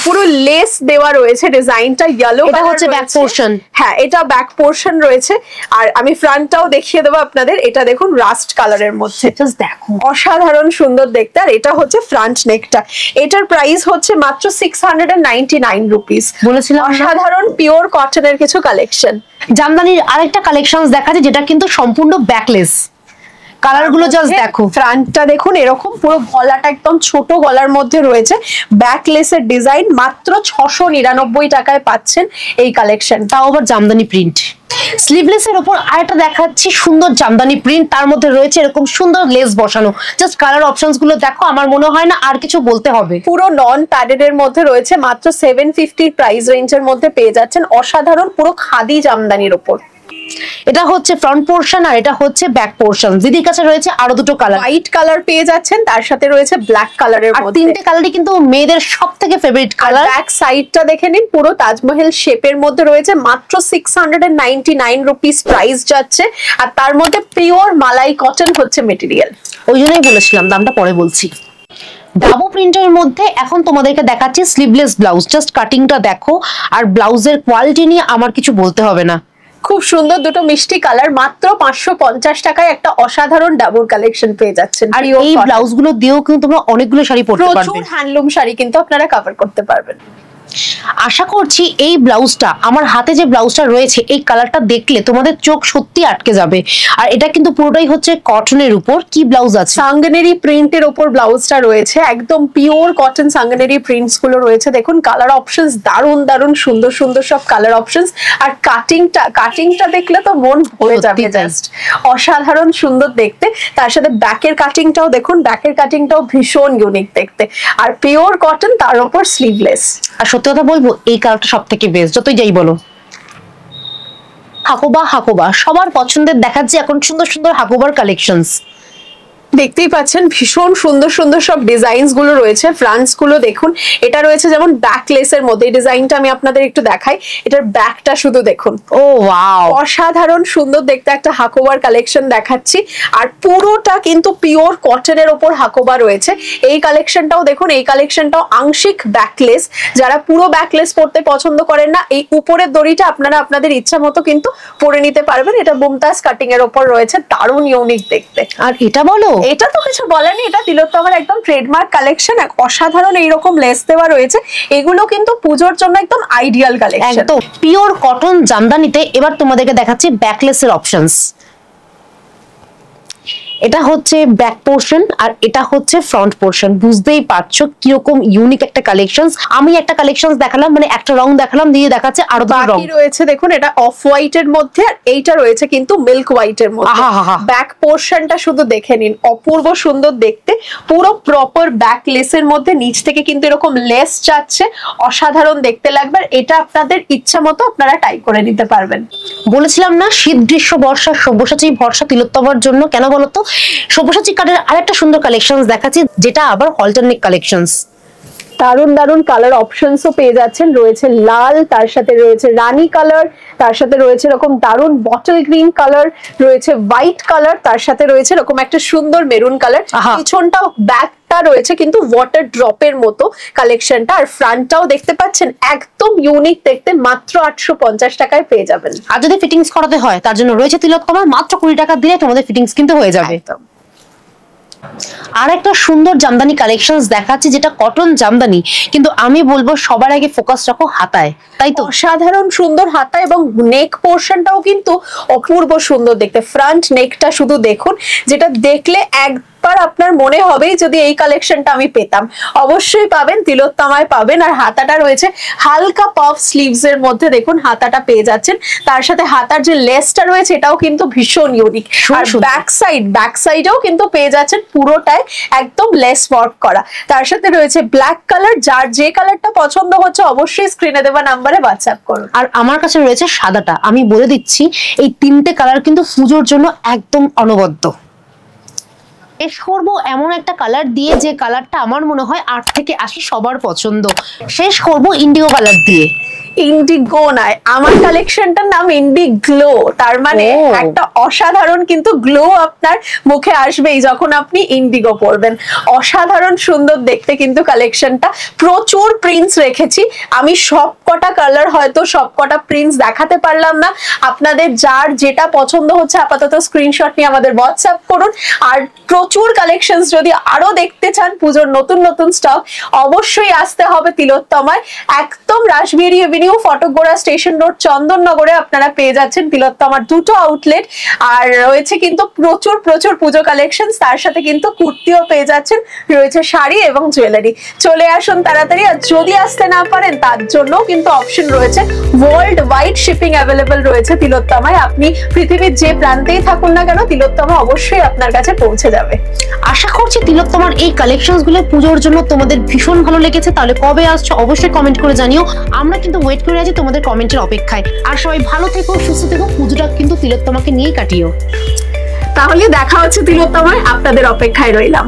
পুরো লেস দেওয়া রয়েছে, ডিজাইনটা ইয়েলো, এটা হচ্ছে ব্যাক পোরশন। হ্যাঁ, এটা ব্যাক পোরশন রয়েছে। আর আমি ফ্রন্টটাও দেখিয়ে দেবো আপনাদের, এটা দেখুন রাস্ট কালারের মধ্যে, জাস্ট দেখো অসাধারণ সুন্দর দেখতে। আর এটা হচ্ছে ফ্রন্ট নেকটা, এটার প্রাইস হচ্ছে মাত্র 699 রুপিস। বলেছিলাম অসাধারণ পিওর কটনের কিছু কালেকশন। জামদানির আরেকটা কালেকশন দেখাচ্ছে যেটা কিন্তু সম্পূর্ণ ব্যাকলেস, কালার গুলো জাস্ট দেখো। ফ্রন্টটা দেখুন এরকম পুরো গলাটা একদম ছোট গলার মধ্যে রয়েছে, ব্যাকলেসের ডিজাইন, মাত্র 699 টাকায় পাচ্ছেন এই কালেকশন, তাও আবার জামদানি প্রিন্ট। স্লিভলেস এর উপর আরেকটা দেখাচ্ছি সুন্দর জামদানি প্রিন্ট, তার মধ্যে রয়েছে এরকম সুন্দর লেস বসানো। জাস্ট কালার অপশনস গুলো দেখো, আমার মনে হয় না আর কিছু বলতে হবে। পুরো নন প্যাডেড এর মধ্যে রয়েছে, মাত্র 750 প্রাইস রেঞ্জের মধ্যে পেয়ে যাচ্ছেন, অসাধারণ পুরো খাদি জামদানির উপর। এটা হচ্ছে ফ্রন্ট পোরশন আর এটা হচ্ছে ব্যাক পোরশন। দিদির কাছে রয়েছে আরো দুটো কালার, হোয়াইট কালার পেয়ে যাচ্ছেন, তার সাথে রয়েছে ব্ল্যাক কালারের মধ্যে। তিনটে কালারই কিন্তু মেয়েদের সবথেকে ফেভারিট কালার। ব্যাক সাইডটা দেখে নিন, পুরো তাজমহল শেপের মধ্যে রয়েছে, মাত্র 699 রুপিস প্রাইস যাচ্ছে। আর তার মধ্যে পিওর মালাই কটন হচ্ছে মেটেরিয়াল, ওই জন্যই বলেছিলাম দামটা পরে বলছি। ডাবো প্রিন্টের মধ্যে এখন তোমাদেরকে দেখাচ্ছি স্লিভলেস ব্লাউজ। জাস্ট কাটিংটা দেখো, আর ব্লাউজের কোয়ালিটি নিয়ে আমার কিছু বলতে হবে না। খুব সুন্দর দুটো মিষ্টি কালার, মাত্র 550 টাকায় একটা অসাধারণ ডাবল কালেকশন পেয়ে যাচ্ছেন। আর এই ব্লাউজ গুলো দিয়েও কিন্তু তোমরা অনেকগুলো শাড়ি পরতে পারবে, প্রচুর হ্যান্ডলুম শাড়ি কিন্তু আপনারা কভার করতে পারবেন। আশা করছি এই ব্লাউজটা, আমার হাতে যে ব্লাউজটা রয়েছে, এই কালারটা দেখলে তোমাদের চোখ সত্যি আটকে যাবে। আর এটা কিন্তু পুরোটাই হচ্ছে কটনের উপর। কি ব্লাউজ আছে, সাঙ্গনেরি প্রিন্টের উপর ব্লাউজটা রয়েছে, একদম পিওর কটন সাঙ্গনেরি প্রিন্টস গুলো রয়েছে। দেখুন কালার অপশনস দারুন দারুন সুন্দর সুন্দর সব কালার অপশনস। আর কাটিংটা দেখলে তো মন ভরে যাবে, জাস্ট অসাধারণ সুন্দর দেখতে। তার সাথে ব্যাকের কাটিংটাও দেখুন, ব্যাকের কাটিংটাও ভীষণ ইউনিক দেখতে। আর পিওর কটন, তার উপর স্লিভলেস। আর সত্যি কথা বলবো, এই কালারটা সব থেকে বেস্ট, যতই যাই বলো। হাকোবা সবার পছন্দের দেখাচ্ছি এখন সুন্দর সুন্দর হাকোবার কালেকশনস। দেখতেই পাচ্ছেন ভীষণ সুন্দর সুন্দর সব ডিজাইনস গুলো রয়েছে। ফ্রান্স গুলো দেখুন, এটা রয়েছে যেমন ব্যাকলেসের মধ্যে, এই ডিজাইনটা আমি আপনাদের একটু দেখাই। এটার ব্যাকটা শুধু দেখুন, ও ওয়াও, অসাধারণ সুন্দর দেখতে একটা হাকোবার কালেকশন দেখাচ্ছি। আর পুরোটা কিন্তু পিওর কটনের ওপর হাকোবা রয়েছে। এই কালেকশনটাও দেখুন, এই কালেকশনটাও আংশিক ব্যাকলেস। যারা পুরো ব্যাকলেস পরতে পছন্দ করেন না, এই উপরের দড়িটা আপনারা আপনাদের ইচ্ছা মতো কিন্তু পরে নিতে পারবেন। এটা বুমতাজ কাটিং এর ওপর রয়েছে, দারুণ ইউনিক দেখতে। আর এটা বলো, এটা তো কিছু বলার নেই, এটা তিলোত্তমার একদম ট্রেডমার্ক কালেকশন। অসাধারণ এইরকম লেস দেওয়া রয়েছে, এগুলো কিন্তু পুজোর জন্য একদম আইডিয়াল কালেকশন। একদম পিওর কটন জামদানিতে। এবার তোমাদেরকে দেখাচ্ছি ব্যাকলেসের অপশনস। এটা হচ্ছে ব্যাক পোর্শন আর এটা হচ্ছে ফ্রন্ট পোর্শন। বুঝতেই পারছো কিরকম ইউনিক একটা কালেকশন। আমি একটা কালেকশন দেখালাম, মানে একটা রং দেখালাম, দিয়ে দেখাচ্ছে আরো দুটো রং রয়েছে। দেখুন এটা অফ হোয়াইট এর মধ্যে, আর এইটা রয়েছে কিন্তু মিল্ক হোয়াইট এর মধ্যে। ব্যাক পোর্শনটা শুধু দেখে নিন, অপূর্ব সুন্দর দেখতে, পুরো প্রপার ব্যাক লেসের মধ্যে, নিচ থেকে কিন্তু এরকম লেস যাচ্ছে, অসাধারণ দেখতে লাগবে। আর এটা আপনাদের ইচ্ছা মতো আপনারা টাই করে নিতে পারবেন। বলেছিলাম না, শীত গ্রীষ্ম বর্ষা সব্যসাচী ভরসা তিলোত্তমার জন্য। কেন বলতো, সব্যসাচী কার্ডের আরেকটা সুন্দর কালেকশন দেখাচ্ছি, যেটা আবার অল্টারনেট কালেকশনস। দারুন দারুন কালার অপশনসও পেয়ে যাচ্ছেন। রয়েছে লাল, তার সাথে রয়েছে রানী কালার, তার সাথে রয়েছে এরকম দারুন বটল গ্রিন কালার, রয়েছে হোয়াইট কালার, তার সাথে রয়েছে এরকম একটা সুন্দর মেরুন কালার। পিছনটাও ব্যাকটা রয়েছে কিন্তু ওয়াটার ড্রপের মতো কালেকশনটা। আর ফ্রন্টটাও দেখতে পাচ্ছেন একদম ইউনিক দেখতে, মাত্র 850 টাকায় পেয়ে যাবেন। আর যদি ফিটিংস করাতে হয় তার জন্য রয়েছে তিলোত্তমা, মাত্র 20 টাকা দিয়ে তোমাদের ফিটিংস কিন্তু হয়ে যাবে। আর একটা সুন্দর জামদানি কালেকশনস দেখাচ্ছি, যেটা কটন জামদানি, কিন্তু আমি বলবো সবার আগে ফোকাস রাখো হাতায়, তাই তো। অসাধারণ সুন্দর হাতা, এবং নেক পোর্শনটাও কিন্তু অপূর্ব সুন্দর দেখতে। ফ্রন্ট নেকটা শুধু দেখুন, যেটা দেখলে একবার আপনার মনে হবে যদি এই কালেকশনটা আমি পেতাম। অবশ্যই পাবেন, তিলোত্তমায় পাবেন। আর হাতাটা রয়েছে হালকা পাফ স্লিভস এর মধ্যে, দেখুন হাতাটা পেয়ে যাচ্ছেন। তার সাথে হাতার যে লেসটা রয়েছে এটাও কিন্তু ভীষণ ইউনিক। আর ব্যাক সাইডেও কিন্তু পেয়ে যাচ্ছেন পুরোটায় একদম লেস ওয়ার্ক করা। তার সাথে রয়েছে ব্ল্যাক কালার, যার যে কালারটা পছন্দ হচ্ছে অবশ্যই স্ক্রিনে দেওয়া নাম্বারে হোয়াটসঅ্যাপ করুন। আর আমার কাছে রয়েছে সাদাটা, আমি বলে দিচ্ছি এই তিনটে কালার কিন্তু পুজোর জন্য একদম অনবদ্য। শেষ করবো এমন একটা কালার দিয়ে, যে কালারটা আমার মনে হয় 8 থেকে 80 সবার পছন্দ। শেষ করবো ইন্ডিগো কালার দিয়ে। ইন্ডিগো নয়, আমার কালেকশনটার নাম ইন্ডিগ্লো। তার মানে একটা অসাধারণ কিন্তু গ্লো আপনার মুখে আসবেই যখন আপনি ইন্ডিগো পরবেন। অসাধারণ সুন্দর দেখতে কিন্তু কালেকশনটা, প্রচুর প্রিন্টস রেখেছি আমি, সব কটা কালার হয়তো সব কটা প্রিন্টস দেখাতে পারলাম না। আপনাদের যার যেটা পছন্দ হচ্ছে আপাতত স্ক্রিনশট নিয়ে আমাদের হোয়াটসঅ্যাপ করুন। আর প্রচুর কালেকশনস যদি আরো দেখতে চান, পুজোর নতুন নতুন স্টক, অবশ্যই আসতে হবে তিলোত্তমায়। একদম রাসবিহারী এভিনিউ, ফটকগোড়া স্টেশন রোড, চন্দননগরে আপনারা পেয়ে যাচ্ছেন তিলোত্তমার দুটো আউটলেট। আর রয়েছে কিন্তু প্রচুর প্রচুর পুজো কালেকশন, তার সাথে কিন্তু কুর্তিও পেয়ে যাচ্ছেন, রয়েছে শাড়ি এবং জুয়েলারি। চলে আসুন তাড়াতাড়ি। আর যদি আসতে না পারেন তার জন্য কিন্তু অপশন রয়েছে, ওয়ার্ল্ড ওয়াইড শিপিং অ্যাভেলেবল রয়েছে তিলোত্তমায়। আপনি পৃথিবীর যে প্রান্তেই থাকুন না কেন, তিলোত্তমা অবশ্যই আপনার কাছে পৌঁছে যাবে। আশা করছি তিলোত্তমার এই কালেকশনস গুলো পুজোর জন্য তোমাদের ভীষণ ভালো লেগেছে। তাহলে কবে আসছো অবশ্যই কমেন্ট করে জানিও, আমরা কিন্তু ওয়েট করে আছি তোমাদের কমেন্টের অপেক্ষায়। আর সবাই ভালো থেকো, সুস্থ থেকো, পুজোটা কিন্তু তিলোত্তমাকে নিয়েই কাটিও। তাহলে দেখা হচ্ছে তিলোত্তমায়, আপনাদের অপেক্ষায় রইলাম।